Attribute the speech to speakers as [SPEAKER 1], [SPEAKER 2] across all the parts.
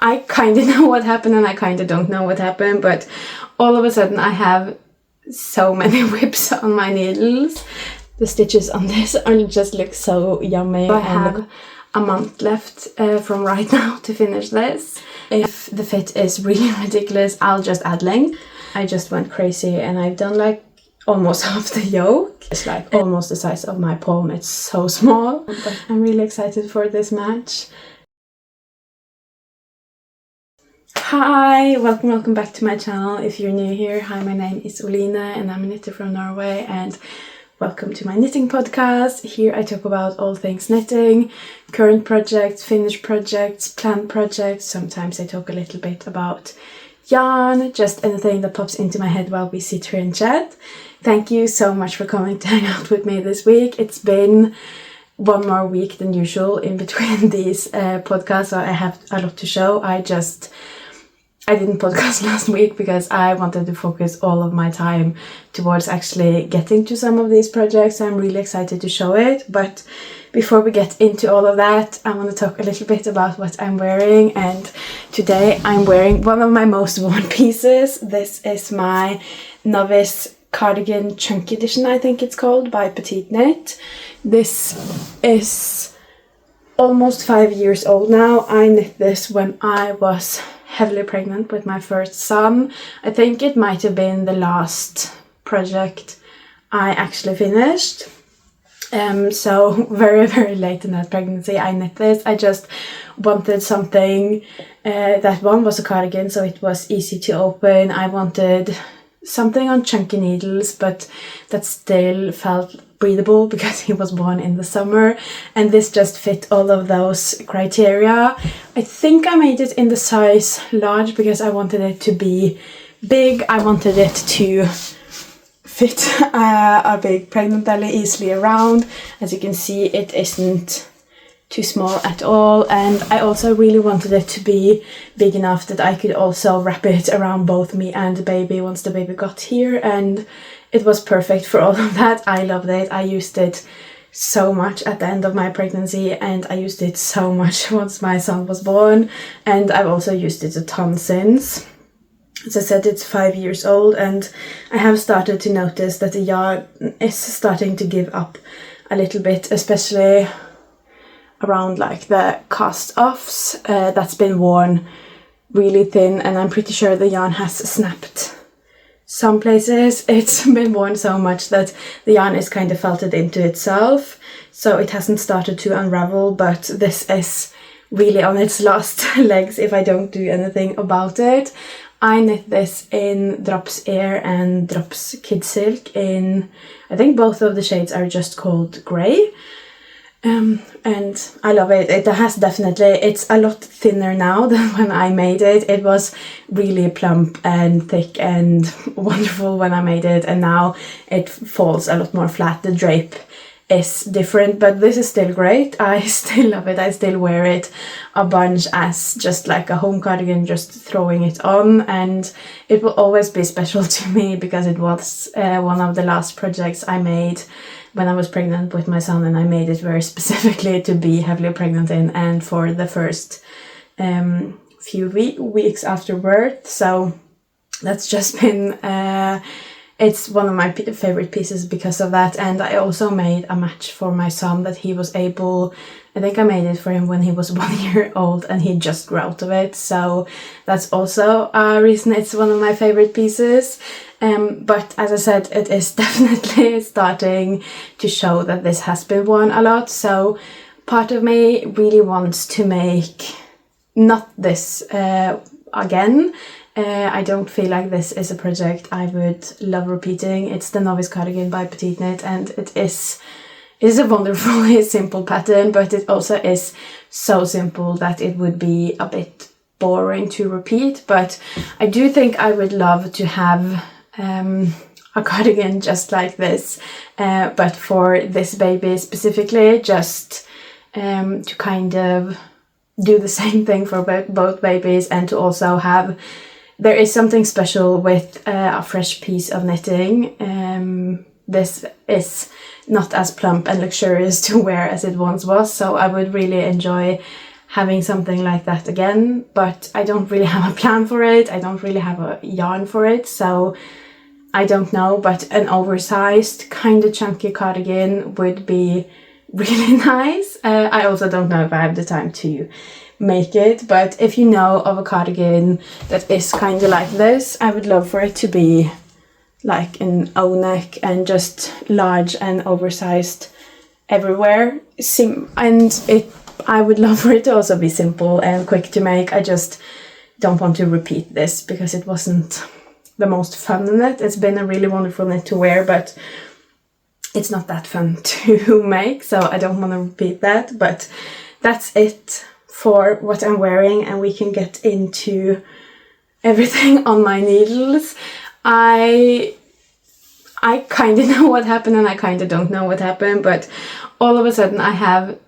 [SPEAKER 1] I kind of know what happened and I kind of don't know what happened, but all of a sudden I have so many whips on my needles. The stitches on this just look so yummy. I have a month left from right now to finish this. If the fit is really ridiculous, I'll just add length. I just went crazy and I've done like almost half the yoke. It's like almost the size of my palm. It's so small, but I'm really excited for this match. Hi, welcome back to my channel. If you're new here, hi, my name is Lene and I'm a knitter from Norway, and welcome to my knitting podcast. Here I talk about all things knitting, current projects, finished projects, planned projects. Sometimes I talk a little bit about yarn, just anything that pops into my head while we sit here and chat. Thank you so much for coming to hang out with me this week. It's been one more week than usual in between these podcasts, so I have a lot to show. I didn't podcast last week because I wanted to focus all of my time towards actually getting to some of these projects. I'm really excited to show it, but before we get into all of that, I want to talk a little bit about what I'm wearing. And today I'm wearing one of my most worn pieces. This is my Novice Cardigan Chunky Edition, I think it's called, by Petiteknit. This is almost 5 years old now. I knit this when I was heavily pregnant with my first son. I think it might have been the last project I actually finished. So very late in that pregnancy I knit this. I just wanted something that one was a cardigan, so it was easy to open. I wanted something on chunky needles, but that still felt breathable because he was born in the summer, and this just fit all of those criteria. I think I made it in the size large because I wanted it to be big. I wanted it to fit a big pregnant belly easily around. As you can see, it isn't too small at all, and I also really wanted it to be big enough that I could also wrap it around both me and the baby once the baby got here, and it was perfect for all of that. I loved it. I used it so much at the end of my pregnancy, and I used it so much once my son was born, and I've also used it a ton since. As I said, it's 5 years old, and I have started to notice that the yarn is starting to give up a little bit, especially around like the cast-offs. That's been worn really thin, and I'm pretty sure the yarn has snapped. Some places it's been worn so much that the yarn is kind of felted into itself, so it hasn't started to unravel, but this is really on its last legs if I don't do anything about it. I knit this in Drops Air and Drops Kid Silk in, I think both of the shades are just called grey. And I love it. It has definitely, it's a lot thinner now than when I made it. It was really plump and thick and wonderful when I made it, and now it falls a lot more flat. The drape is different, but this is still great. I still love it. I still wear it a bunch as just like a home cardigan, just throwing it on, and it will always be special to me because it was one of the last projects I made when I was pregnant with my son, and I made it very specifically to be heavily pregnant in and for the first few weeks after birth. So that's just been it's one of my favorite pieces because of that. And I also made a match for my son that he was able, I think I made it for him when he was 1 year old and he just grew out of it. So that's also a reason it's one of my favorite pieces. But as I said, it is definitely starting to show that this has been worn a lot. So part of me really wants to make not this again. I don't feel like this is a project I would love repeating. It's the Novice Cardigan by Petiteknit, and it is a wonderfully simple pattern, but it also is so simple that it would be a bit boring to repeat. But I do think I would love to have a cardigan just like this, but for this baby specifically, just to kind of do the same thing for both babies, and to also have, there is something special with a fresh piece of knitting. This is not as plump and luxurious to wear as it once was, so I would really enjoy having something like that again, but I don't really have a plan for it. I don't really have a yarn for it, so I don't know, but an oversized kind of chunky cardigan would be really nice. I also don't know if I have the time to make it, but if you know of a cardigan that is kind of like this, I would love for it to be like an O-neck and just large and oversized everywhere. I would love for it to also be simple and quick to make. I just don't want to repeat this because it wasn't the most fun knit. It's been a really wonderful knit to wear, but it's not that fun to make, so I don't want to repeat that. But that's it for what I'm wearing, and we can get into everything on my needles. I kind of know what happened and I kind of don't know what happened, but all of a sudden I have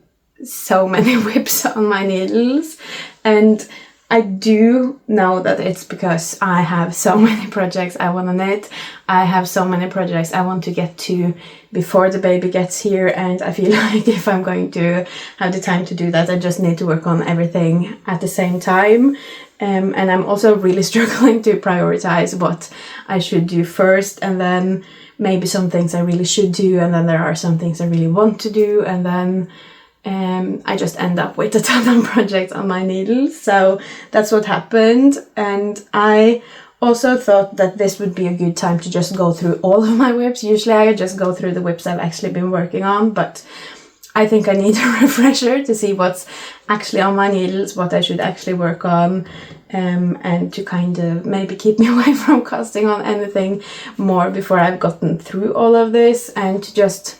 [SPEAKER 1] so many whips on my needles, and I do know that it's because I have so many projects I want to knit. I have so many projects I want to get to before the baby gets here, and I feel like if I'm going to have the time to do that, I just need to work on everything at the same time. And I'm also really struggling to prioritize what I should do first, and then maybe some things I really should do, and then there are some things I really want to do, and then I just end up with a ton of projects on my needles. So that's what happened, and I also thought that this would be a good time to just go through all of my whips. Usually I just go through the whips I've actually been working on, but I think I need a refresher to see what's actually on my needles, what I should actually work on, and to kind of maybe keep me away from casting on anything more before I've gotten through all of this, and to just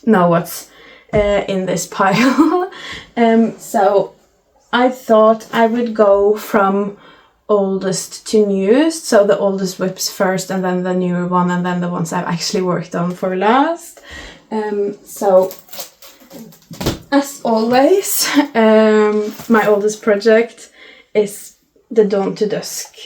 [SPEAKER 1] know what's in this pile. So I thought I would go from oldest to newest, so the oldest whips first, and then the newer one, and then the ones I've actually worked on for last. So as always, my oldest project is the Dawn to Dusk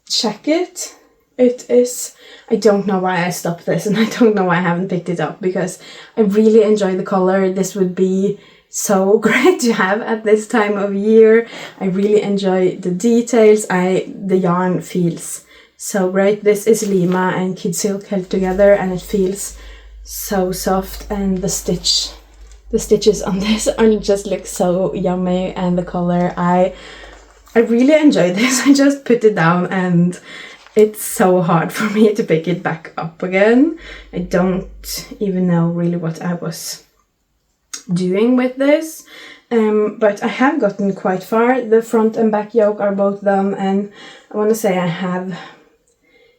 [SPEAKER 1] Shacket. It is, I don't know why I stopped this, and I don't know why I haven't picked it up, because I really enjoy the color. This would be so great to have at this time of year. I really enjoy the details. The yarn feels so great. This is Lima and Kid Silk held together, and it feels so soft, and the stitches on this just look so yummy, and the color, I really enjoy this. I just put it down and it's so hard for me to pick it back up again. I don't even know really what I was doing with this, but I have gotten quite far. The front and back yoke are both done, and I want to say I have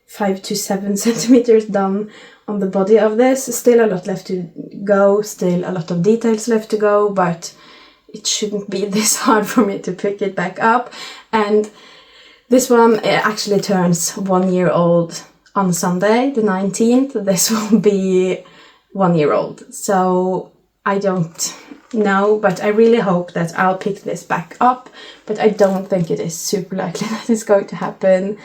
[SPEAKER 1] 5 to 7 centimeters done on the body of this. Still a lot left to go, still a lot of details left to go, but it shouldn't be this hard for me to pick it back up. And this one actually turns 1 year old on Sunday, the 19th. This will be 1 year old. So I don't know, but I really hope that I'll pick this back up. But I don't think it is super likely that it's going to happen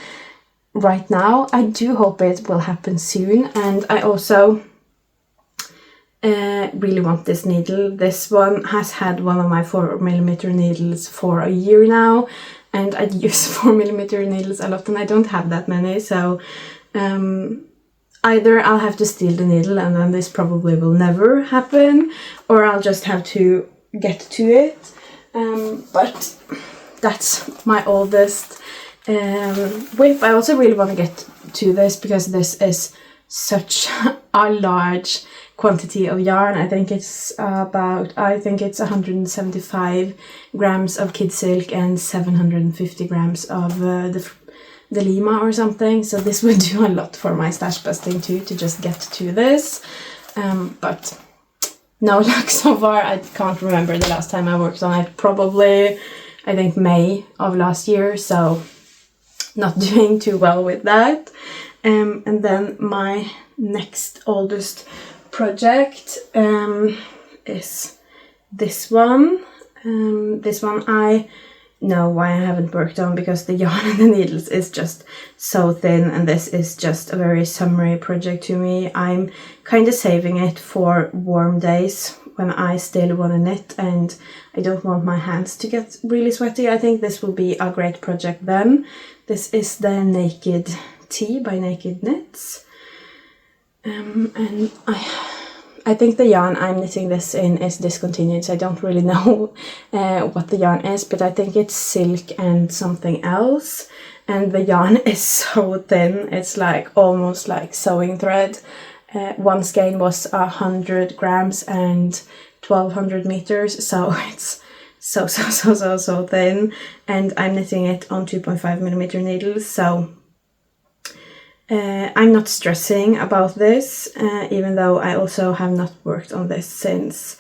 [SPEAKER 1] right now. I do hope it will happen soon. And I also really want this needle. This one has had one of my 4mm needles for a year now. And I use 4mm needles a lot, and I don't have that many, so either I'll have to steal the needle, and then this probably will never happen, or I'll just have to get to it. But that's my oldest whip. I also really want to get to this because this is such a large quantity of yarn. I think it's 175 grams of kid silk and 750 grams of the Lima or something. So this would do a lot for my stash busting too, to just get to this. But no luck so far. I can't remember the last time I worked on it. Probably, I think, May of last year. So not doing too well with that. And then my next oldest project is this one. This one I know why I haven't worked on, because the yarn and the needles is just so thin, and this is just a very summery project to me. I'm kind of saving it for warm days when I still want to knit and I don't want my hands to get really sweaty, I think this will be a great project then. This is the Naked Tea by Nakedknit. And I think the yarn I'm knitting this in is discontinued, so I don't really know what the yarn is, but I think it's silk and something else. And the yarn is so thin, it's like almost like sewing thread. One skein was 100 grams and 1200 meters, so it's so thin. And I'm knitting it on 2.5mm needles, so I'm not stressing about this, even though I also have not worked on this since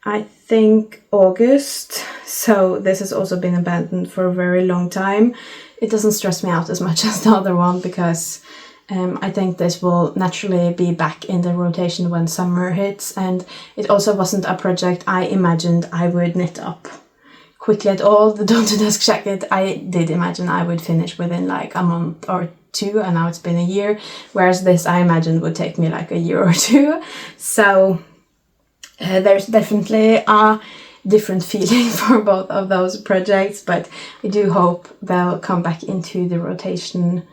[SPEAKER 1] I think August, so this has also been abandoned for a very long time. It doesn't stress me out as much as the other one because I think this will naturally be back in the rotation when summer hits, and it also wasn't a project I imagined I would knit up quickly at all. The Dawn to Dusk Shacket I did imagine I would finish within like a month or two, and now it's been a year, whereas this I imagined would take me like a year or two. So there's definitely a different feeling for both of those projects, but I do hope they'll come back into the rotation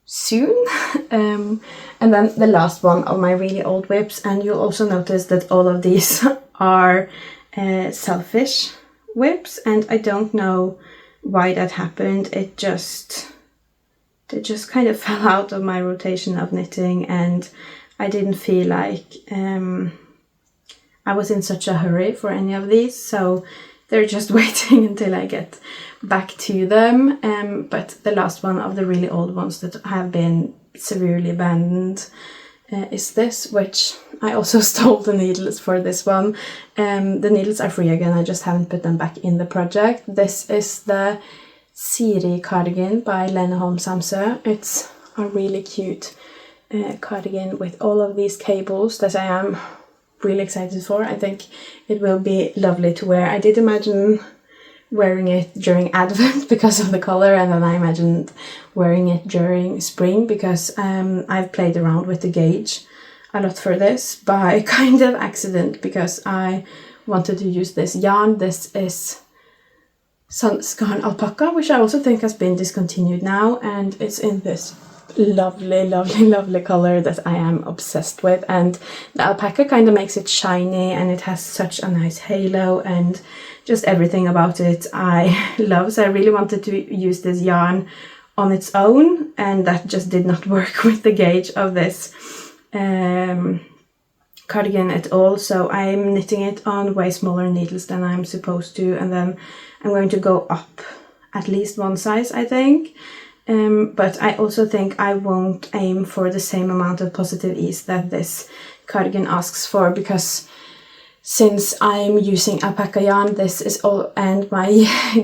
[SPEAKER 1] soon. And then the last one of my really old whips, and you'll also notice that all of these are selfish whips, and I don't know why that happened. They just kind of fell out of my rotation of knitting, and I didn't feel like I was in such a hurry for any of these, so they're just waiting until I get back to them. But the last one of the really old ones that have been severely abandoned is this, which I also stole the needles for this one. The needles are free again, I just haven't put them back in the project. This is the Siri cardigan by Lene, Holm, Samsøe. It's a really cute cardigan with all of these cables that I am really excited for. I think it will be lovely to wear. I did imagine wearing it during Advent because of the color, and then I imagined wearing it during spring because I've played around with the gauge a lot for this by kind of accident because I wanted to use this yarn. This is Sandnes Garn alpaca, which I also think has been discontinued now, and it's in this lovely color that I am obsessed with, and the alpaca kind of makes it shiny and it has such a nice halo and just everything about it I love. So I really wanted to use this yarn on its own, and that just did not work with the gauge of this cardigan at all, so I'm knitting it on way smaller needles than I'm supposed to, and then I'm going to go up at least one size, I think. But I also think I won't aim for the same amount of positive ease that this cardigan asks for, because since I'm using alpaca yarn, this is all, and my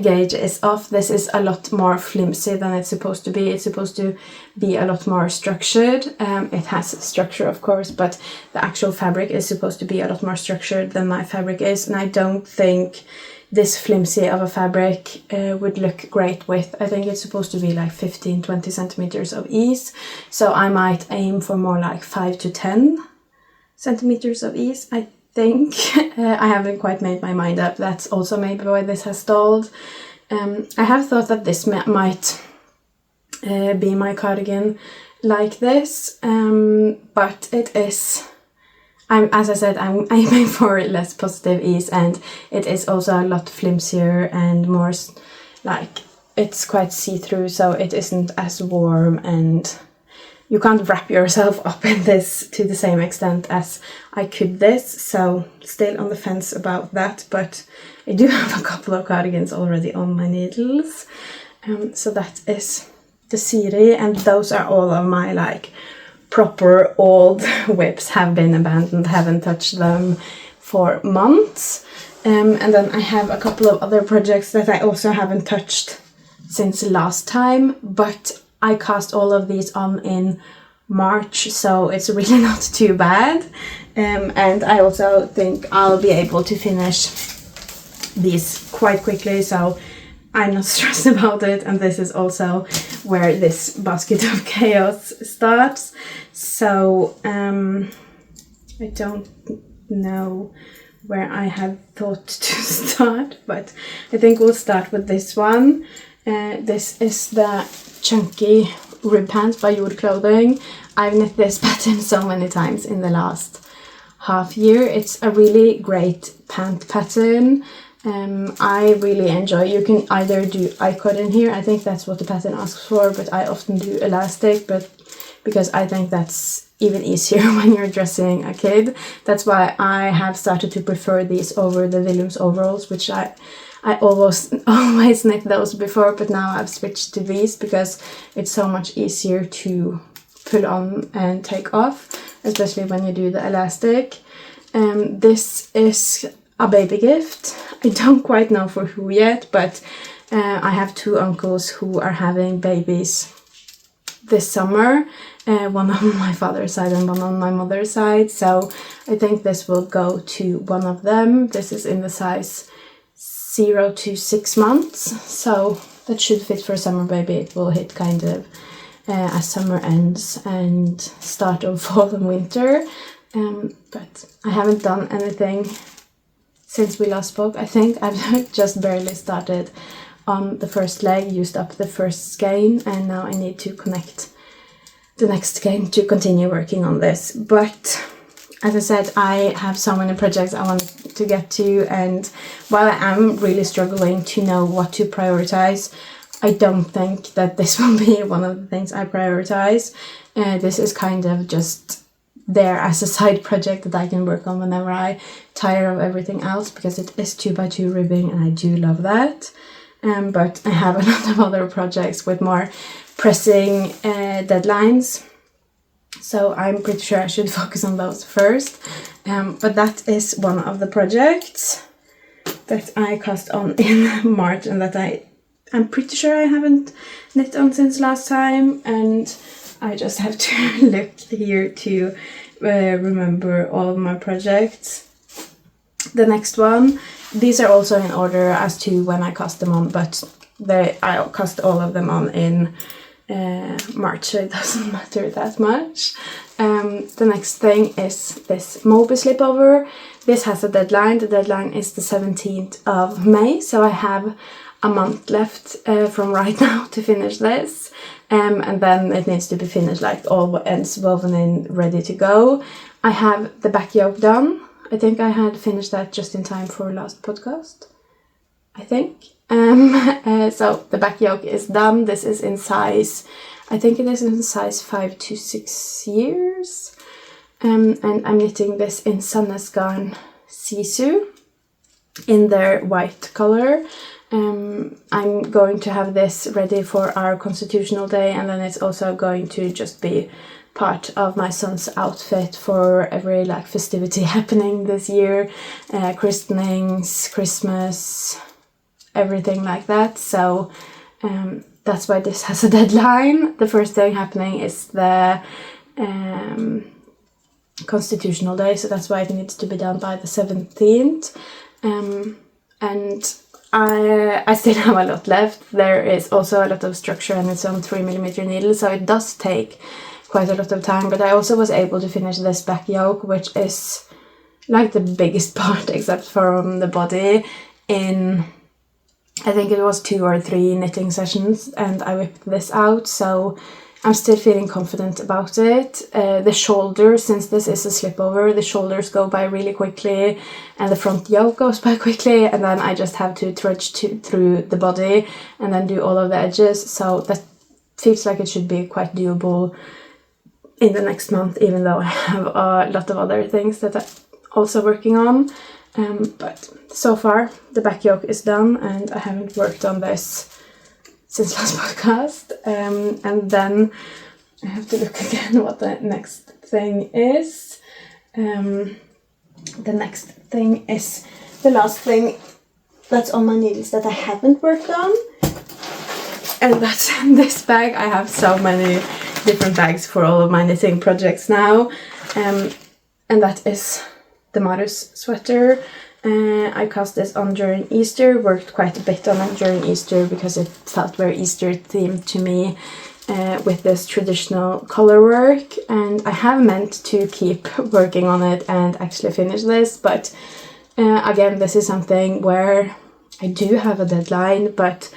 [SPEAKER 1] gauge is off, this is a lot more flimsy than it's supposed to be. It's supposed to be a lot more structured. It has structure, of course, but the actual fabric is supposed to be a lot more structured than my fabric is, and I don't think this flimsy of a fabric would look great with. I think it's supposed to be like 15-20 centimeters of ease, so I might aim for more like 5 to 10 centimeters of ease, I think. I haven't quite made my mind up. That's also maybe why this has stalled. I have thought that this might be my cardigan like this, but it is, as I said, I'm aiming for less positive ease, and it is also a lot flimsier and more like, it's quite see-through, so it isn't as warm, and you can't wrap yourself up in this to the same extent as I could this, so still on the fence about that, but I do have a couple of cardigans already on my needles. So that is the Siri, and those are all of my like proper old whips, have been abandoned, haven't touched them for months. And then I have a couple of other projects that I also haven't touched since last time, but I cast all of these on in March, so it's really not too bad. And I also think I'll be able to finish these quite quickly, so I'm not stressed about it. And this is also where this basket of chaos starts. So I don't know where I have thought to start, but I think we'll start with this one. This is the chunky rib pants by Jord.clothing. I've knit this pattern so many times in the last half year. It's a really great pant pattern. I really enjoy. You can either do I-cord in here, I think that's what the pattern asks for, but I often do elastic, but because I think that's even easier when you're dressing a kid. That's why I have started to prefer these over the Williams overalls, which I always knit those before, but now I've switched to these because it's so much easier to pull on and take off, especially when you do the elastic. This is a baby gift. I don't quite know for who yet, but I have 2 uncles who are having babies this summer. One on my father's side and one on my mother's side. So I think this will go to one of them. This is in the size 0 to 6 months. So that should fit for a summer baby. It will hit kind of as summer ends and start of fall and winter. But I haven't done anything since we last spoke. I think I've just barely started on the first leg, used up the first skein, and now I need to connect the next skein to continue working on this. But as I said, I have so many projects I want to get to, and while I am really struggling to know what to prioritize, I don't think that this will be one of the things I prioritize. This is kind of just there as a side project that I can work on whenever I tire of everything else, because it is 2x2 ribbing and I do love that. But I have a lot of other projects with more pressing deadlines, so I'm pretty sure I should focus on those first. But that is one of the projects that I cast on in March and that I'm pretty sure I haven't knit on since last time, and I just have to look here to remember all of my projects. The next one, these are also in order as to when I cast them on, but I cast all of them on in March, so it doesn't matter that much. The next thing is this Moby Slipover. This has a deadline. The deadline is the 17th of May, so I have a month left from right now to finish this. And then it needs to be finished, like all ends woven in, ready to go. I have the back yoke done. I think I had finished that just in time for last podcast, I think. So the back yoke is done. This is in size, I think it is in size 5 to 6 years. And I'm knitting this in Sandnes Garn Sisu in their white color. I'm going to have this ready for our Constitutional Day, and then it's also going to just be part of my son's outfit for every like festivity happening this year, christenings, Christmas, everything like that. So that's why this has a deadline. The first thing happening is the Constitutional Day, so that's why it needs to be done by the 17th. And I still have a lot left. There is also a lot of structure and it's on 3mm needle, so it does take quite a lot of time, but I also was able to finish this back yoke, which is like the biggest part except from the body, in I think it was 2 or 3 knitting sessions, and I whipped this out, so I'm still feeling confident about it. The shoulder, since this is a slipover, the shoulders go by really quickly and the front yoke goes by quickly, and then I just have to trudge through the body and then do all of the edges, so that feels like it should be quite doable in the next month, even though I have a lot of other things that I'm also working on. But so far the back yoke is done, and I haven't worked on this since last podcast. And then I have to look again what the next thing is. The next thing is the last thing that's on my needles that I haven't worked on, and that's this bag. I have so many different bags for all of my knitting projects now, and that is the Marius sweater. I cast this on during Easter, worked quite a bit on it during Easter because it felt very Easter themed to me, with this traditional color work, and I have meant to keep working on it and actually finish this, but Again, this is something where I do have a deadline, but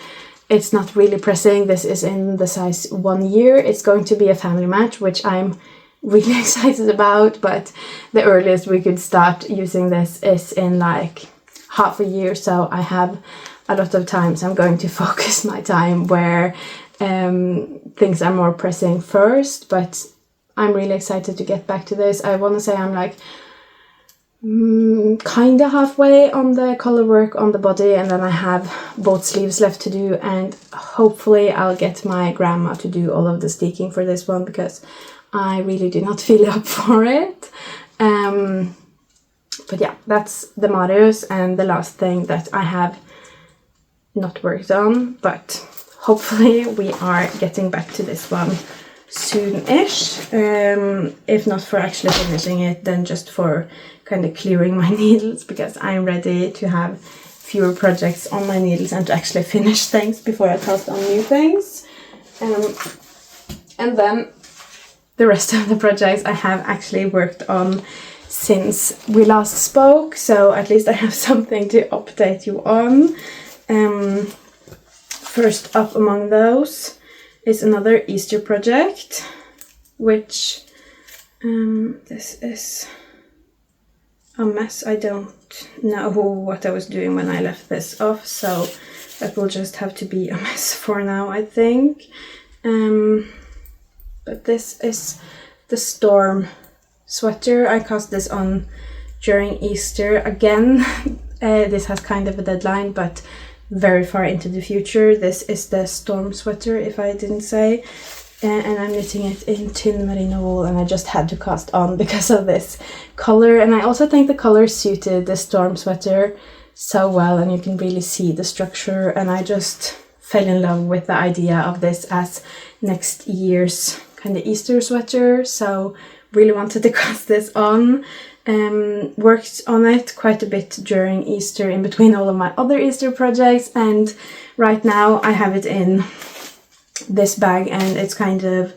[SPEAKER 1] it's not really pressing. This is in the size 1 year. It's going to be a family match, which I'm really excited about, but the earliest we could start using this is in like half a year, so I have a lot of time. So I'm going to focus my time where things are more pressing first, but I'm really excited to get back to this. I want to say I'm like kind of halfway on the color work on the body, and then I have both sleeves left to do, and hopefully I'll get my grandma to do all of the steeking for this one, because I really do not feel up for it. But yeah, that's the Marius, and the last thing that I have not worked on, but hopefully we are getting back to this one soon-ish. If not for actually finishing it, then just for kind of clearing my needles, because I'm ready to have fewer projects on my needles and to actually finish things before I cast on new things. And then the rest of the projects I have actually worked on since we last spoke, so at least I have something to update you on. First up among those is another Easter project, which this is a mess. I don't know what I was doing when I left this off, so that will just have to be a mess for now, I think. But this is the Storm sweater. I cast this on during Easter. Again, this has kind of a deadline, but very far into the future. This is the Storm sweater, if I didn't say. And I'm knitting it in tin merino wool, and I just had to cast on because of this color. And I also think the color suited the Storm sweater so well, and you can really see the structure. And I just fell in love with the idea of this as next year's kind of Easter sweater, so really wanted to cast this on. Worked on it quite a bit during Easter, in between all of my other Easter projects, and right now I have it in this bag, and it's kind of,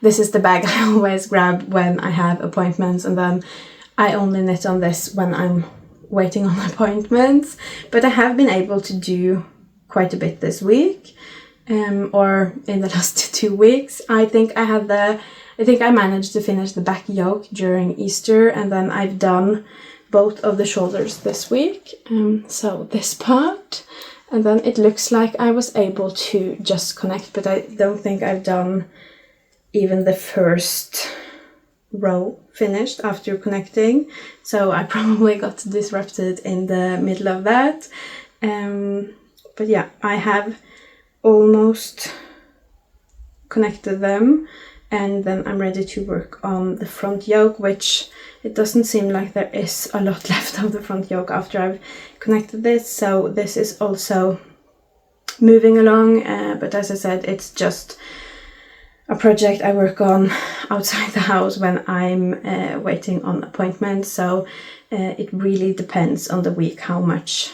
[SPEAKER 1] this is the bag I always grab when I have appointments, and then I only knit on this when I'm waiting on appointments. But I have been able to do quite a bit this week, or in the last 2 weeks. I think I managed to finish the back yoke during Easter, and then I've done both of the shoulders this week. So this part, and then it looks like I was able to just connect, but I don't think I've done even the first row finished after connecting. So I probably got disrupted in the middle of that. But yeah, I have almost connected them, and then I'm ready to work on the front yoke, which it doesn't seem like there is a lot left of the front yoke after I've connected this. So this is also moving along, but as I said, it's just a project I work on outside the house when I'm waiting on appointments. So it really depends on the week how much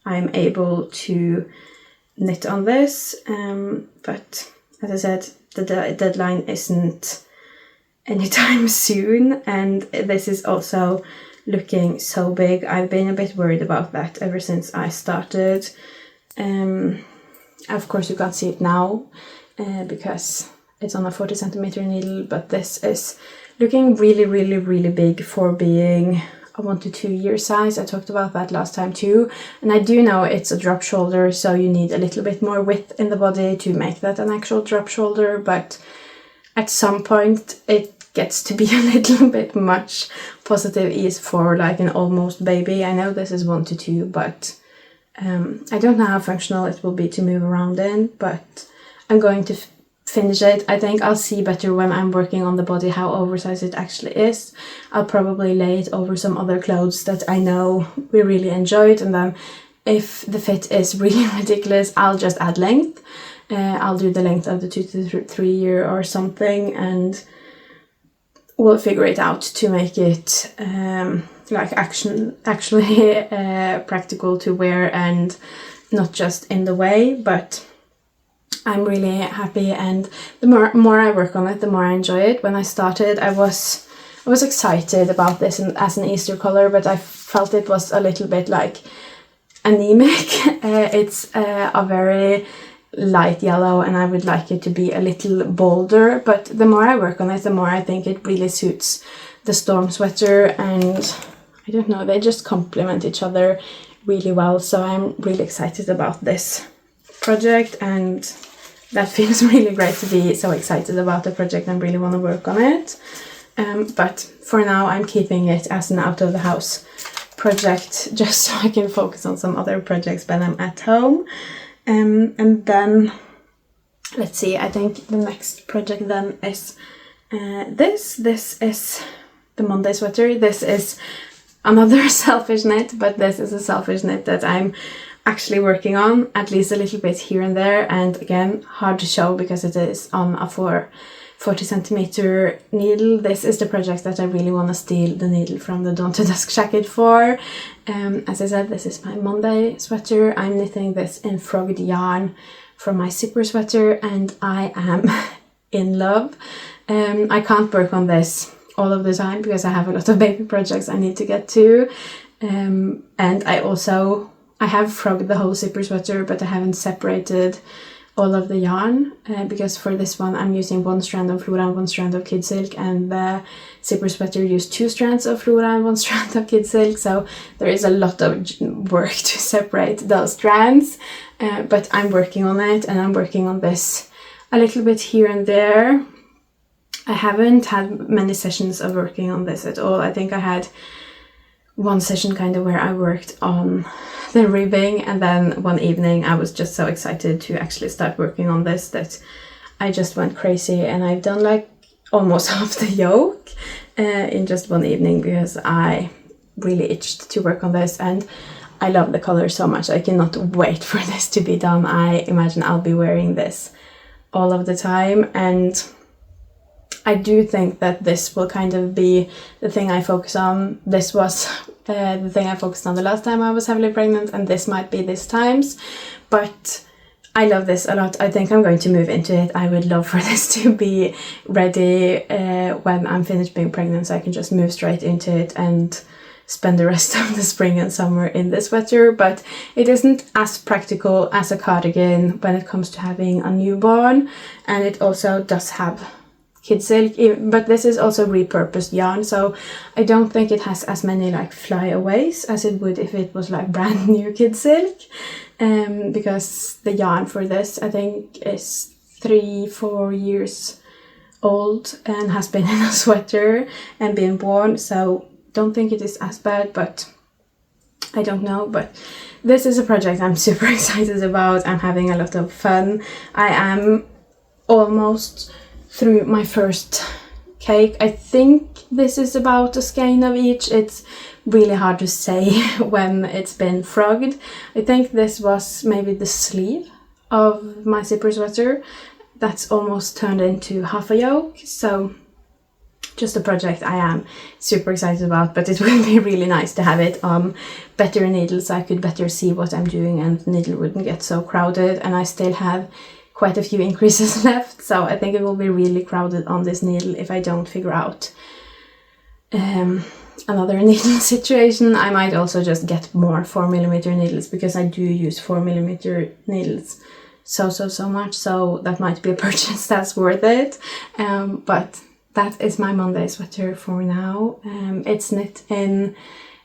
[SPEAKER 1] I'm able to knit on this, but as I said, the deadline isn't anytime soon, and this is also looking so big. I've been a bit worried about that ever since I started. Of course you can't see it now because it's on a 40 centimeter needle, but this is looking really, really, really big for being a 1 to 2 year size. I talked about that last time too, and I do know it's a drop shoulder, so you need a little bit more width in the body to make that an actual drop shoulder, but at some point it gets to be a little bit much positive ease for like an almost baby. I know this is 1 to 2, but I don't know how functional it will be to move around in, but I'm going to finish it. I think I'll see better when I'm working on the body how oversized it actually is. I'll probably lay it over some other clothes that I know we really enjoyed, and then if the fit is really ridiculous, I'll just add length. I'll do the length of the 2 to 3 year or something, and we'll figure it out to make it like actually practical to wear and not just in the way. But I'm really happy, and the more I work on it, the more I enjoy it. When I started, I was I was excited about this as an Easter color, but I felt it was a little bit like anemic. It's a very light yellow, and I would like it to be a little bolder, but the more I work on it, the more I think it really suits the storm sweater, and I don't know, they just complement each other really well. So I'm really excited about this project, and that feels really great to be so excited about the project and really want to work on it. But for now I'm keeping it as an out of the house project, just so I can focus on some other projects when I'm at home. And then let's see, I think the next project then is this is the Monday sweater. This is another selfish knit, but this is a selfish knit that I'm actually working on, at least a little bit here and there, and again, hard to show because it is on a 40 centimeter needle. This is the project that I really want to steal the needle from the Dawn to Dusk Shacket for. As I said, this is my Monday sweater. I'm knitting this in frogged yarn from my zipper sweater, and I am in love. I can't work on this all of the time because I have a lot of baby projects I need to get to, and I have frogged the whole zipper sweater, but I haven't separated all of the yarn because for this one I'm using 1 strand of Flora and 1 strand of kid silk, and the zipper sweater used 2 strands of Flora and 1 strand of kid silk, so there is a lot of work to separate those strands, but I'm working on it, and I'm working on this a little bit here and there. I haven't had many sessions of working on this at all. I think I had one session kind of where I worked on the ribbing, and then one evening I was just so excited to actually start working on this that I just went crazy, and I've done like almost half the yoke in just one evening because I really itched to work on this, and I love the color so much. I cannot wait for this to be done. I imagine I'll be wearing this all of the time, and I do think that this will kind of be the thing I focus on. This was the thing I focused on the last time I was heavily pregnant, and this might be this times, but I love this a lot. I think I'm going to move into it. I would love for this to be ready when I'm finished being pregnant, so I can just move straight into it and spend the rest of the spring and summer in this sweater. But it isn't as practical as a cardigan when it comes to having a newborn, and it also does have kid silk, but this is also repurposed yarn, so I don't think it has as many like flyaways as it would if it was like brand new kid silk, because the yarn for this I think is 3-4 years old and has been in a sweater and been worn, so don't think it is as bad, but I don't know. But this is a project I'm super excited about. I'm having a lot of fun. I am almost through my first cake. I think this is about a skein of each. It's really hard to say when it's been frogged. I think this was maybe the sleeve of my zipper sweater that's almost turned into half a yoke, so just a project I am super excited about, but it would be really nice to have it on better needles so I could better see what I'm doing and the needle wouldn't get so crowded, and I still have quite a few increases left, so I think it will be really crowded on this needle if I don't figure out another needle situation. I might also just get more 4mm needles because I do use 4mm needles so much, so that might be a purchase that's worth it. But that is my Monday sweater for now. It's knit in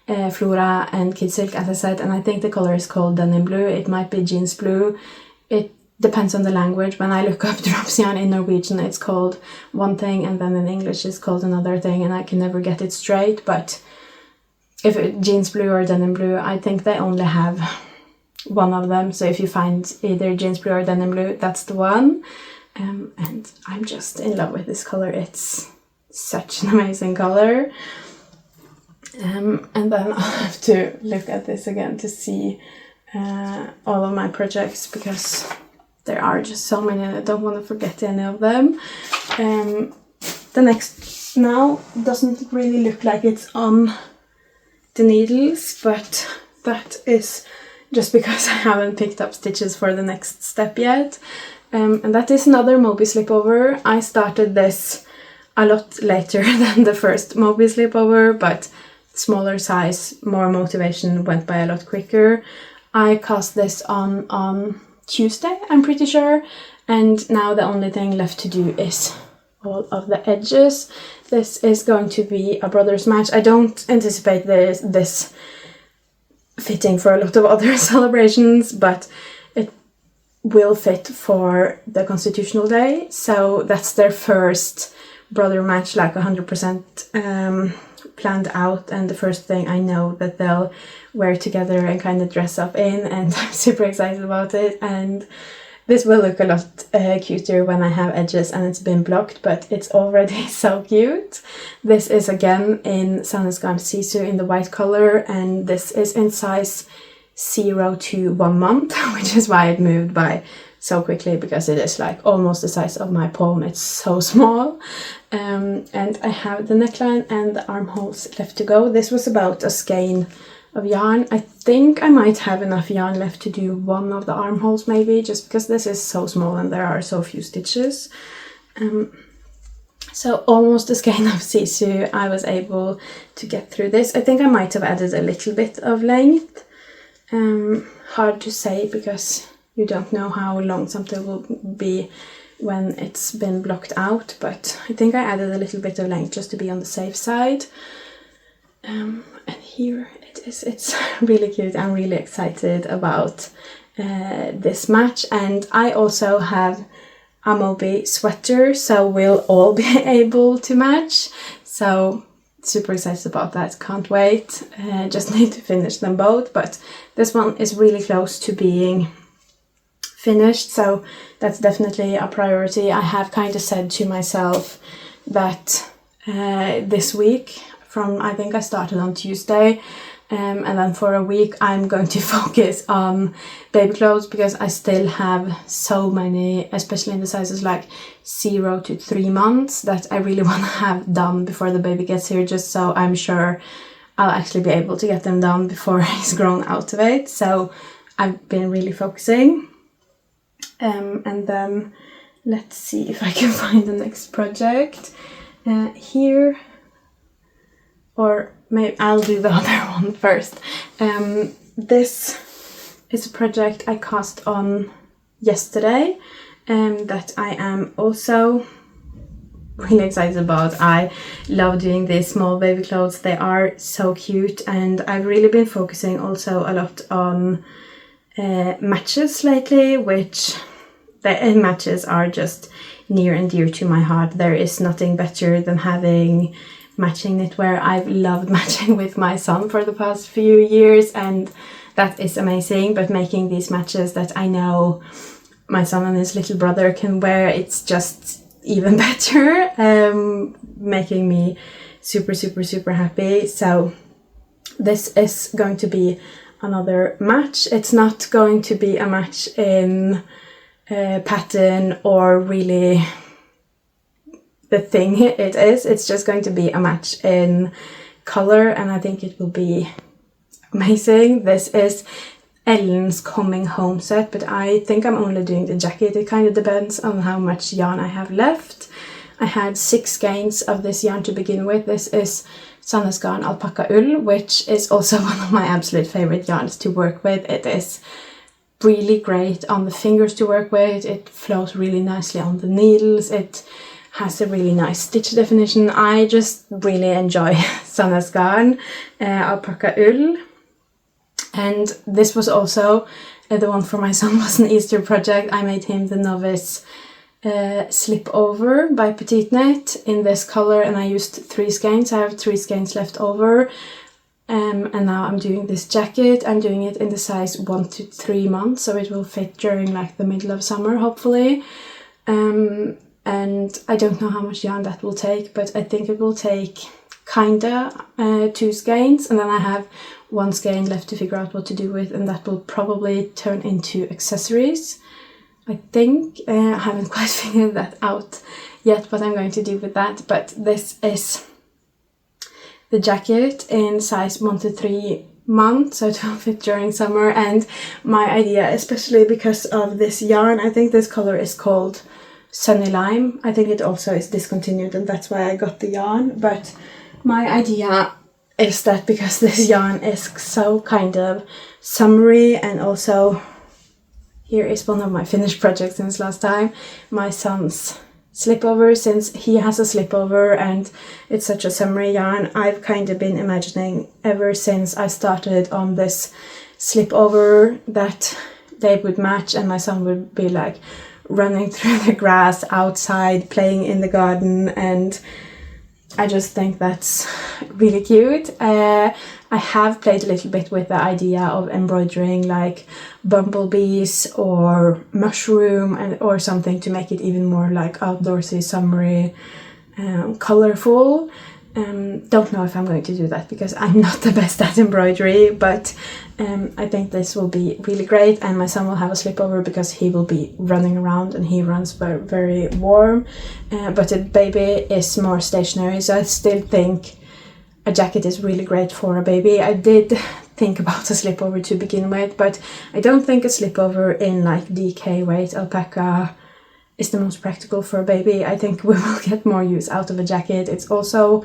[SPEAKER 1] Flora and kid silk, as I said, and I think the color is called denim blue. It might be jeans blue. It depends on the language. When I look up drops yarn in Norwegian, it's called one thing, and then in English it's called another thing, and I can never get it straight. But if it's jeans blue or denim blue, I think they only have one of them. So if you find either jeans blue or denim blue, that's the one. And I'm just in love with this color. It's such an amazing color. And then I'll have to look at this again to see all of my projects, because there are just so many and I don't want to forget any of them. The next now doesn't really look like it's on the needles, but that is just because I haven't picked up stitches for the next step yet. And that is another Moby Slipover. I started this a lot later than the first Moby Slipover, but smaller size, more motivation, went by a lot quicker. I cast this on Tuesday, I'm pretty sure, and now the only thing left to do is all of the edges. This is going to be a brothers match. I don't anticipate this fitting for a lot of other celebrations, but it will fit for the Constitutional Day, so that's their first brother match, like 100% planned out, and the first thing I know that they'll wear together and kind of dress up in, and I'm super excited about it. And this will look a lot cuter when I have edges and it's been blocked, but it's already so cute. This is again in Sandnes Garn Sisu in the white color, and this is in size 0 to 1 month, which is why it moved by so quickly, because it is like almost the size of my palm. It's so small. And I have the neckline and the armholes left to go. This was about a skein of yarn. I think I might have enough yarn left to do one of the armholes, maybe, just because this is so small and there are so few stitches. So almost a skein of sisu. I was able to get through this. I think I might have added a little bit of length. Hard to say, because you don't know how long something will be when it's been blocked out, but I think I added a little bit of length just to be on the safe side. And here it is. It's really cute. I'm really excited about this match, and I also have a Moby sweater, so we'll all be able to match. So super excited about that. Can't wait. Just need to finish them both, but this one is really close to being finished, so that's definitely a priority. I have kind of said to myself that this week, I think I started on Tuesday, and then for a week I'm going to focus on baby clothes, because I still have so many, especially in the sizes like 0 to 3 months, that I really want to have done before the baby gets here, just so I'm sure I'll actually be able to get them done before he's grown out of it. So I've been really focusing. And then let's see if I can find the next project here, or maybe I'll do the other one first. This is a project I cast on yesterday, that I am also really excited about. I love doing these small baby clothes. They are so cute, and I've really been focusing also a lot on matches lately, which the matches are just near and dear to my heart. There is nothing better than having matching knitwear. I've loved matching with my son for the past few years, and that is amazing. But making these matches that I know my son and his little brother can wear, it's just even better, making me super, super, super happy. So this is going to be another match. It's not going to be a match in pattern or really the thing it is. It's just going to be a match in color, and I think it will be amazing. This is Ellen's coming home set, but I think I'm only doing the jacket. It kind of depends on how much yarn I have left. I had 6 skeins of this yarn to begin with. This is Sandnes Garn Alpaca Ull, which is also one of my absolute favorite yarns to work with. It is really great on the fingers to work with. It flows really nicely on the needles. It has a really nice stitch definition. I just really enjoy Sandnes Garn Alpaca Ull. And this was also the one for my son, was an Easter project. I made him the Novice Slipover by Petiteknit in this color, and I used 3 skeins. I have 3 skeins left over, and now I'm doing this jacket. I'm doing it in the size 1 to 3 months, so it will fit during like the middle of summer, hopefully. And I don't know how much yarn that will take, but I think it will take kinda 2 skeins, and then I have 1 skein left to figure out what to do with, and that will probably turn into accessories. I think I haven't quite figured that out yet, what I'm going to do with that. But this is the jacket in size 1 to 3 months, so it will fit during summer. And my idea, especially because of this yarn, I think this color is called Sunny Lime. I think it also is discontinued, and that's why I got the yarn. But my idea is that because this yarn is so kind of summery, and also here is one of my finished projects since last time, my son's slipover. Since he has a slipover and it's such a summery yarn, I've kind of been imagining ever since I started on this slipover that they would match and my son would be like running through the grass outside, playing in the garden, and I just think that's really cute. I have played a little bit with the idea of embroidering like bumblebees or mushroom or something to make it even more like outdoorsy, summery, colorful. Don't know if I'm going to do that because I'm not the best at embroidery, but I think this will be really great, and my son will have a slipover because he will be running around and he runs very, very warm, but the baby is more stationary, so I still think a jacket is really great for a baby. I did think about a slipover to begin with, but I don't think a slipover in like DK weight alpaca is the most practical for a baby. I think we will get more use out of a jacket. It's also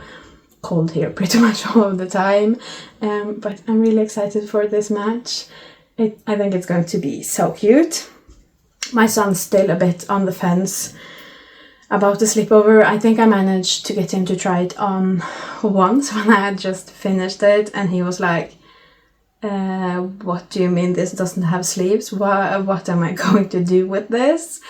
[SPEAKER 1] cold here pretty much all of the time, but I'm really excited for this match. I think it's going to be so cute. My son's still a bit on the fence about the slipover. I think I managed to get him to try it on once when I had just finished it, and he was like, what do you mean this doesn't have sleeves? What am I going to do with this?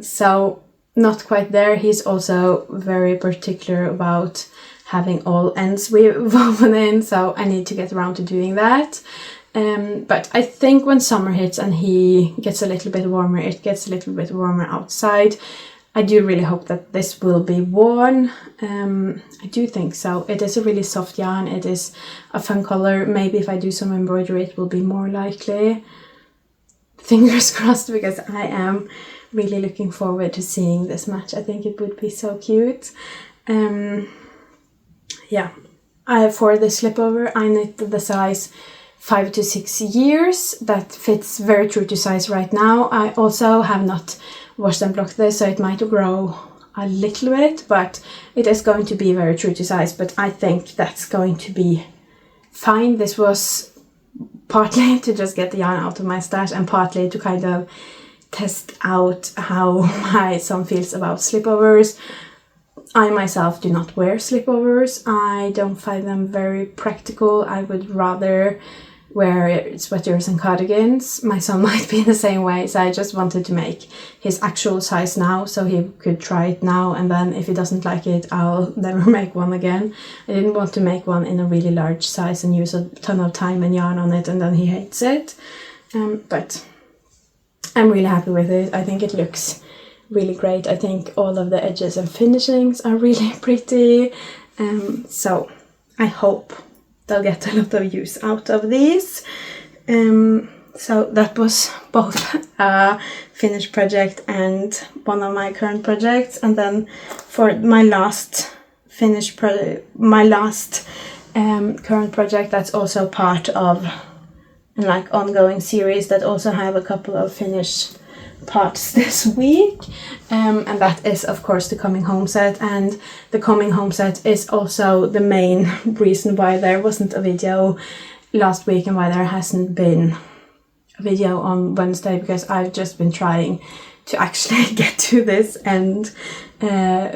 [SPEAKER 1] So not quite there. He's also very particular about having all ends woven in, so I need to get around to doing that. But I think when summer hits and he gets a little bit warmer, it gets a little bit warmer outside, I do really hope that this will be worn. I do think so. It is a really soft yarn. It is a fun color. Maybe if I do some embroidery it will be more likely. Fingers crossed, because I am really looking forward to seeing this match. I think it would be so cute. Yeah, for the slipover I knit the size 5 to 6 years. That fits very true to size right now. I also have not washed and blocked this, so it might grow a little bit, but it is going to be very true to size. But I think that's going to be fine. This was partly to just get the yarn out of my stash and partly to kind of test out how my son feels about slipovers. I myself do not wear slipovers. I don't find them very practical. I would rather wear sweaters and cardigans. My son might be the same way, so I just wanted to make his actual size now so he could try it now, and then if he doesn't like it I'll never make one again. I didn't want to make one in a really large size and use a ton of time and yarn on it and then he hates it. But I'm really happy with it. I think it looks really great. I think all of the edges and finishings are really pretty, so I hope they'll get a lot of use out of these. So that was both a finished project and one of my current projects. And then for my last finished current project, that's also part of an like ongoing series that also have a couple of finished parts this week, and that is of course the coming home set. And the coming home set is also the main reason why there wasn't a video last week and why there hasn't been a video on Wednesday, because I've just been trying to actually get to this and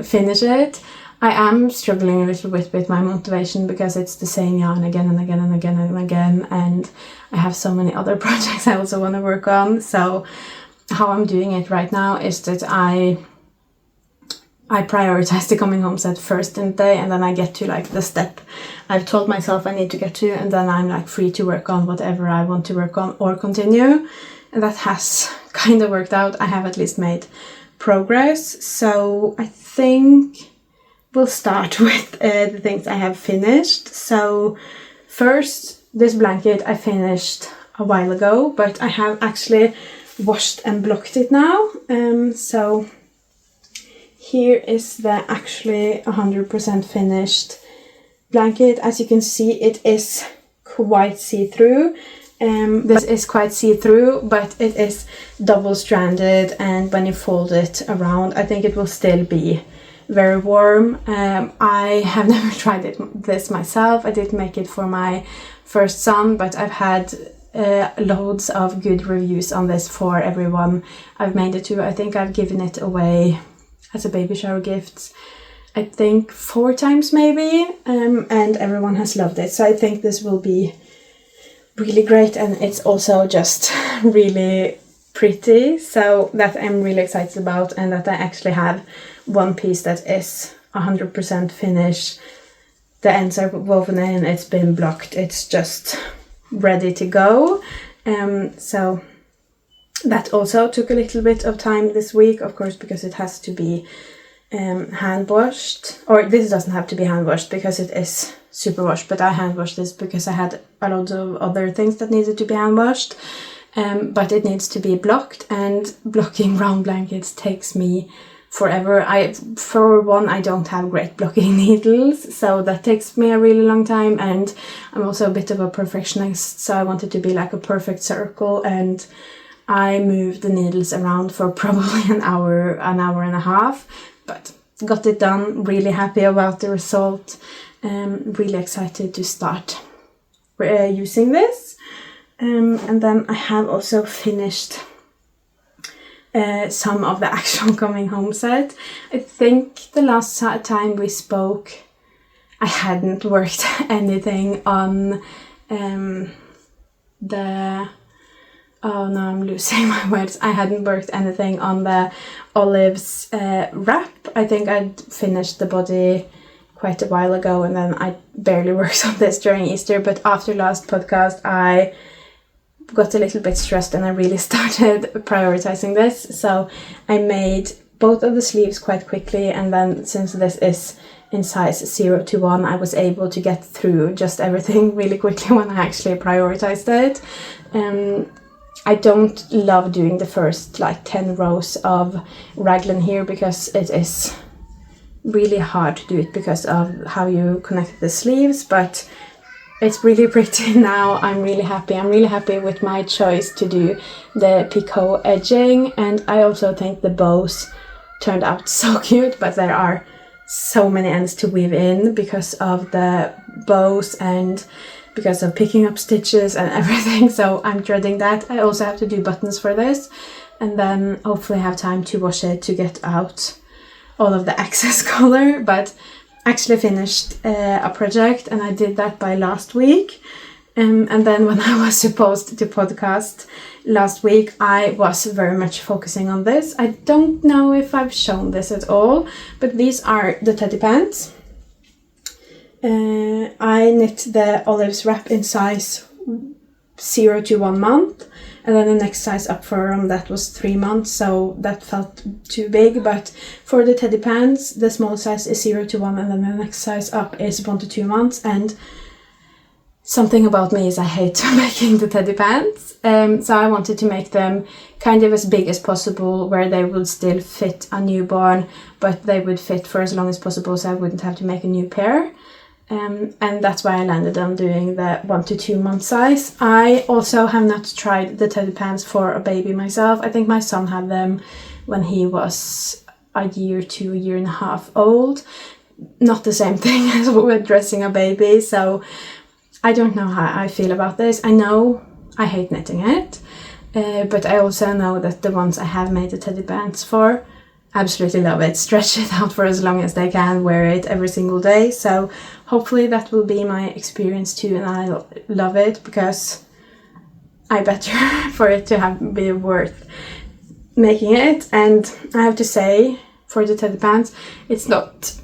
[SPEAKER 1] finish it. I am struggling a little bit with my motivation because it's the same yarn again and again and again and again, and I have so many other projects I also want to work on. So how I'm doing it right now is that I prioritize the coming home set first in the day, and then I get to like the step I've told myself I need to get to, and then I'm like free to work on whatever I want to work on or continue. And that has kind of worked out. I have at least made progress. So I think we'll start with the things I have finished. So first, this blanket I finished a while ago, but I have actually washed and blocked it now. So here is the actually 100% finished blanket. As you can see, it is quite see-through. This is quite see-through, but it is double-stranded, and when you fold it around, I think it will still be very warm. I have never tried this myself. I did make it for my first son, but I've had loads of good reviews on this for everyone I've made it to. I think I've given it away as a baby shower gift, I think 4 times maybe, and everyone has loved it. So I think this will be really great, and it's also just really pretty, so that I'm really excited about, and that I actually have one piece that is 100% finished. The ends are woven in, it's been blocked, it's just ready to go. So that also took a little bit of time this week, of course, because it has to be hand washed, or this doesn't have to be hand washed because it is super washed, but I hand washed this because I had a lot of other things that needed to be hand washed. But it needs to be blocked, and blocking round blankets takes me forever. For one, I don't have great blocking needles, so that takes me a really long time, and I'm also a bit of a perfectionist, so I want it to be like a perfect circle, and I moved the needles around for probably an hour and a half, but got it done. Really happy about the result. Really excited to start using this. And then I have also finished some of the actual coming home set. I think the last time we spoke, I hadn't worked anything on oh no, I'm losing my words. I hadn't worked anything on the Olives wrap. I think I'd finished the body quite a while ago, and then I barely worked on this during Easter, but after last podcast I got a little bit stressed and I really started prioritizing this. So I made both of the sleeves quite quickly, and then since this is in size 0 to 1, I was able to get through just everything really quickly when I actually prioritized it. I don't love doing the first like 10 rows of raglan here because it is really hard to do it because of how you connect the sleeves, but it's really pretty now. I'm really happy with my choice to do the picot edging, and I also think the bows turned out so cute, but there are so many ends to weave in because of the bows and because of picking up stitches and everything, so I'm dreading that. I also have to do buttons for this, and then hopefully have time to wash it to get out all of the excess color, but actually finished a project, and I did that by last week. And then when I was supposed to podcast last week, I was very much focusing on this. I don't know if I've shown this at all, but these are the teddy pants. I knit the Olives wrap in size 0 to 1 month, and then the next size up from that was 3 months, so that felt too big. But for the teddy pants, the small size is 0 to 1, and then the next size up is 1 to 2 months. And something about me is I hate making the teddy pants, so I wanted to make them kind of as big as possible, where they would still fit a newborn, but they would fit for as long as possible, so I wouldn't have to make a new pair. And that's why I landed on doing the 1 to 2 month size. I also have not tried the teddy pants for a baby myself. I think my son had them when he was a year to a year and a half old. Not the same thing as with dressing a baby, so I don't know how I feel about this. I know I hate knitting it, but I also know that the ones I have made the teddy pants for, absolutely love it. Stretch it out for as long as they can, wear it every single day. So hopefully that will be my experience too, and I love it because I better for it to be worth making it. And I have to say, for the teddy pants, it's not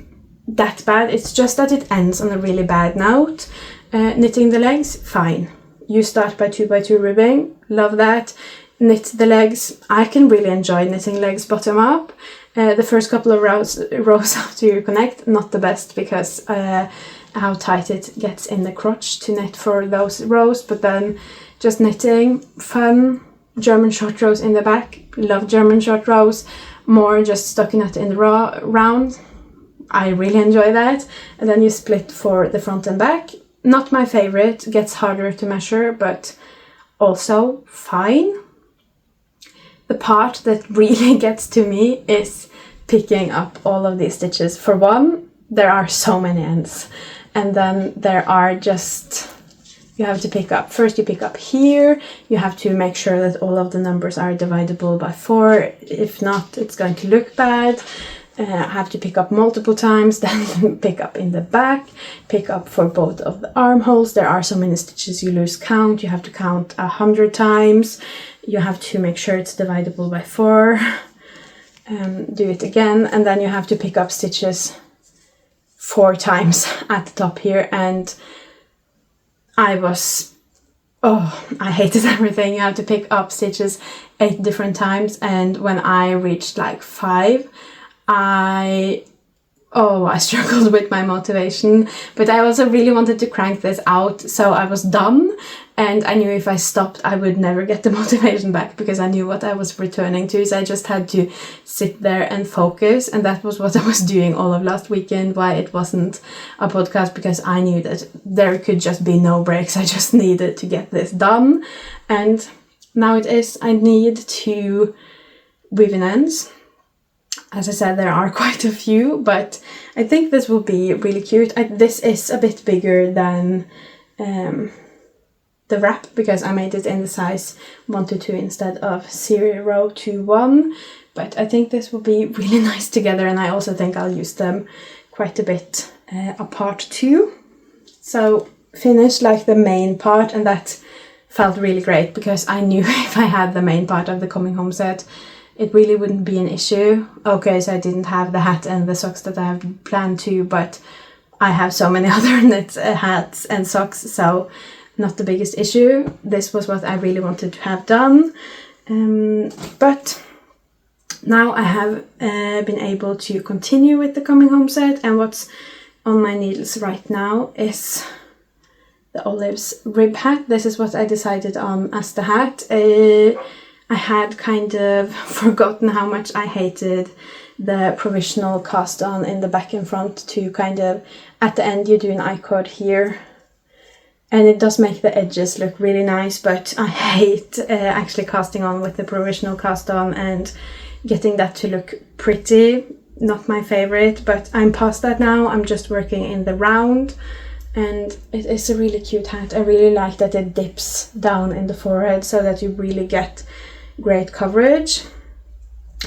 [SPEAKER 1] that bad. It's just that it ends on a really bad note. Knitting the legs, fine. You start by 2x2 ribbing, love that. Knit the legs. I can really enjoy knitting legs bottom up. The first couple of rows after you connect, not the best because how tight it gets in the crotch to knit for those rows, but then just knitting, fun. German short rows in the back, love German short rows. More just stockinette in the round, I really enjoy that. And then you split for the front and back. Not my favorite, gets harder to measure, but also fine. The part that really gets to me is picking up all of these stitches. For one, there are so many ends, and then there are just, you have to pick up, first you pick up here, you have to make sure that all of the numbers are divisible by 4, if not it's going to look bad. Have to pick up multiple times, then pick up in the back, pick up for both of the armholes. There are so many stitches you lose count, you have to count 100 times, you have to make sure it's divisible by 4, do it again, and then you have to pick up stitches 4 times at the top here, and I hated everything. You have to pick up stitches 8 different times, and when I reached like 5, I struggled with my motivation, but I also really wanted to crank this out, so I was done, and I knew if I stopped I would never get the motivation back, because I knew what I was returning to, so I just had to sit there and focus, and that was what I was doing all of last weekend, why it wasn't a podcast, because I knew that there could just be no breaks. I just needed to get this done, and now it is. I need to weave in ends. As I said, there are quite a few, but I think this will be really cute. This is a bit bigger than the wrap, because I made it in the size 1 to 2 instead of 0 to 1. But I think this will be really nice together, and I also think I'll use them quite a bit apart too. So finished like the main part, and that felt really great, because I knew if I had the main part of the coming home set, it really wouldn't be an issue. Okay, so I didn't have the hat and the socks that I have planned to, but I have so many other knit hats and socks, so not the biggest issue. This was what I really wanted to have done. But now I have been able to continue with the coming home set, and what's on my needles right now is the Olive's rib hat. This is what I decided on as the hat. I had kind of forgotten how much I hated the provisional cast on in the back and front, to kind of, at the end you do an I-cord here, and it does make the edges look really nice, but I hate actually casting on with the provisional cast on and getting that to look pretty. Not my favorite, but I'm past that now. I'm just working in the round, and it is a really cute hat. I really like that it dips down in the forehead so that you really get great coverage,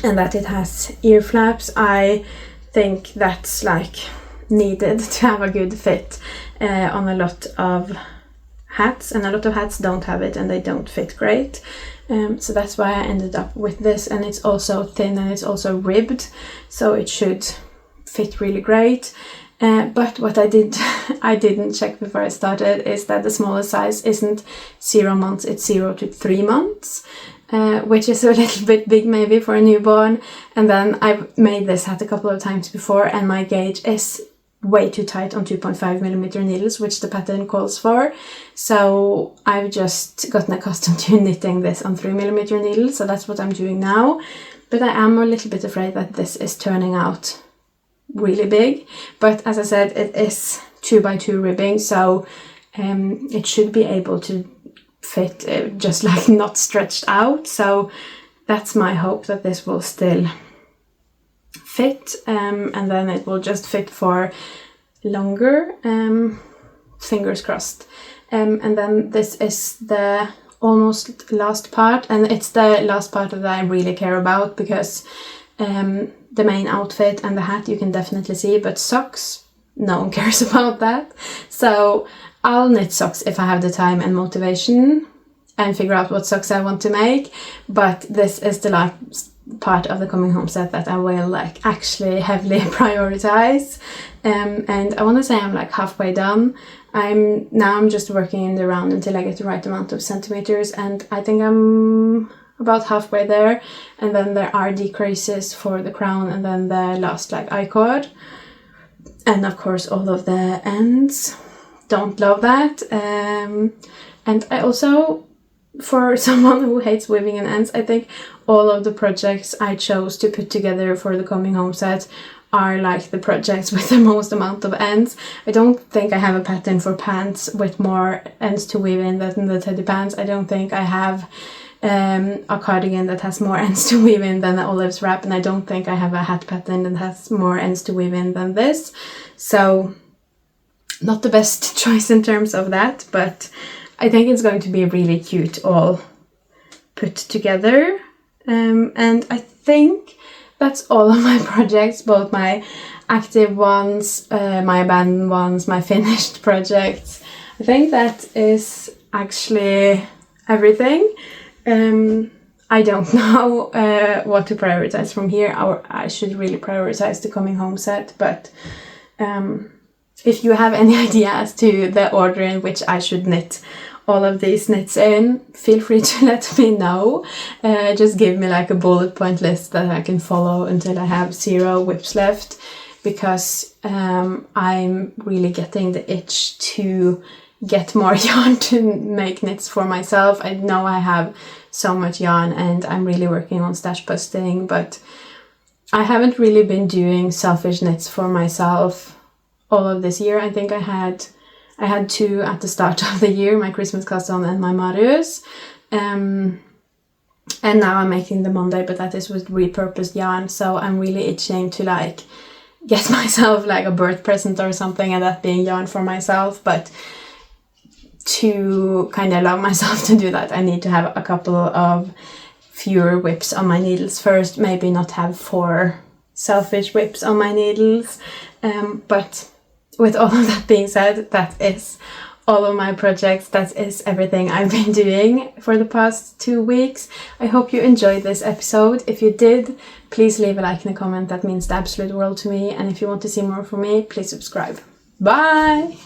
[SPEAKER 1] and that it has ear flaps. I think that's like needed to have a good fit on a lot of hats, and a lot of hats don't have it and they don't fit great. So that's why I ended up with this, and it's also thin and it's also ribbed, so it should fit really great. But what I didn't check before I started is that the smallest size isn't 0 months, it's 0 to 3 months. Which is a little bit big maybe for a newborn. And then I've made this hat a couple of times before, and my gauge is way too tight on 2.5mm needles, which the pattern calls for. So I've just gotten accustomed to knitting this on 3mm needles, so that's what I'm doing now. But I am a little bit afraid that this is turning out really big. But as I said, it is 2x2 ribbing, so it should be able to fit just like not stretched out, so that's my hope, that this will still fit, and then it will just fit for longer, fingers crossed. And then this is the almost last part, and it's the last part that I really care about, because the main outfit and the hat you can definitely see, but socks, no one cares about that. So I'll knit socks if I have the time and motivation and figure out what socks I want to make, but this is the last part of the coming home set that I will like actually heavily prioritize. And I want to say I'm like halfway done. I'm just working in the round until I get the right amount of centimeters, and I think I'm about halfway there, and then there are decreases for the crown, and then the last like I-cord, and of course all of the ends. Don't love that. And I also, for someone who hates weaving in ends, I think all of the projects I chose to put together for the coming home set are like the projects with the most amount of ends. I don't think I have a pattern for pants with more ends to weave in than the teddy pants. I don't think I have a cardigan that has more ends to weave in than the Olive's wrap, and I don't think I have a hat pattern that has more ends to weave in than this. So not the best choice in terms of that, but I think it's going to be really cute all put together. And I think that's all of my projects, both my active ones, my abandoned ones, my finished projects. I think that is actually everything. I don't know what to prioritize from here, or I should really prioritize the coming home set, but if you have any idea as to the order in which I should knit all of these knits in, feel free to let me know. Just give me like a bullet point list that I can follow until I have 0 whips left, because I'm really getting the itch to get more yarn to make knits for myself. I know I have so much yarn and I'm really working on stash busting, but I haven't really been doing selfish knits for myself all of this year. I think I had 2 at the start of the year, my Christmas custom and my Marius. And now I'm making the Monday, but that is with repurposed yarn, so I'm really itching to like get myself like a birth present or something, and that being yarn for myself. But to kind of allow myself to do that, I need to have a couple of fewer whips on my needles first, maybe not have 4 selfish whips on my needles. But with all of that being said, that is all of my projects. That is everything I've been doing for the past 2 weeks. I hope you enjoyed this episode. If you did, please leave a like and a comment. That means the absolute world to me. And if you want to see more from me, please subscribe. Bye!